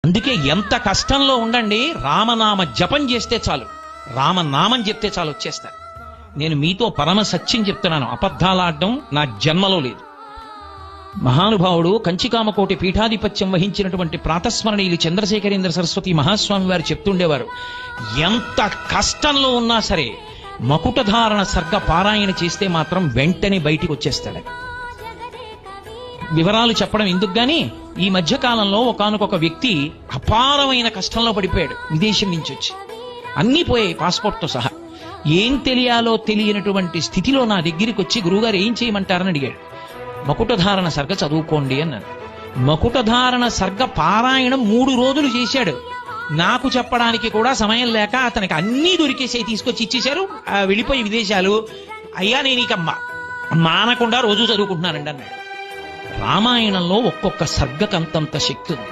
అందుకే ఎంత కష్టంలో ఉండండి, రామనామ జపం చేస్తే చాలు, రామనామం చెప్తే చాలు వచ్చేస్తారు. నేను మీతో పరమ సత్యం చెప్తున్నాను, అబద్ధాలాడడం నా జన్మలో లేదు. మహానుభావుడు కంచికామకోటి పీఠాధిపత్యం వహించినటువంటి ప్రాతస్మరణీయులు చంద్రశేఖరేంద్ర సరస్వతి మహాస్వామి వారు చెప్తుండేవారు, ఎంత కష్టంలో ఉన్నా సరే మకుటధారణ సర్గ పారాయణ చేస్తే మాత్రం వెంటనే బయటికి వచ్చేస్తాడు. వివరాలు చెప్పడం ఎందుకు గాని, ఈ మధ్య కాలంలో ఒకానొక వ్యక్తి అపారమైన కష్టంలో పడిపోయాడు. విదేశం నుంచి వచ్చి అన్నీ పోయాయి, పాస్పోర్ట్తో సహా. ఏం తెలియాలో తెలియనటువంటి స్థితిలో నా దగ్గరికి వచ్చి, గురువుగారు ఏం చేయమంటారని అడిగాడు. మకుటధారణ సర్గ చదువుకోండి అన్నాను. మకుటధారణ సర్గ పారాయణం 3 రోజులు చేశాడు. నాకు చెప్పడానికి కూడా సమయం లేక అతనికి అన్నీ దొరికేసాయి, తీసుకొచ్చి ఇచ్చేశారు. వెళ్ళిపోయి విదేశాలు. అయ్యా నేను ఇక మానకుండా రోజు చదువుకుంటున్నానండి అన్నాడు. రామాయణంలో ఒక్కొక్క సర్గకంతంత శక్తి ఉంది.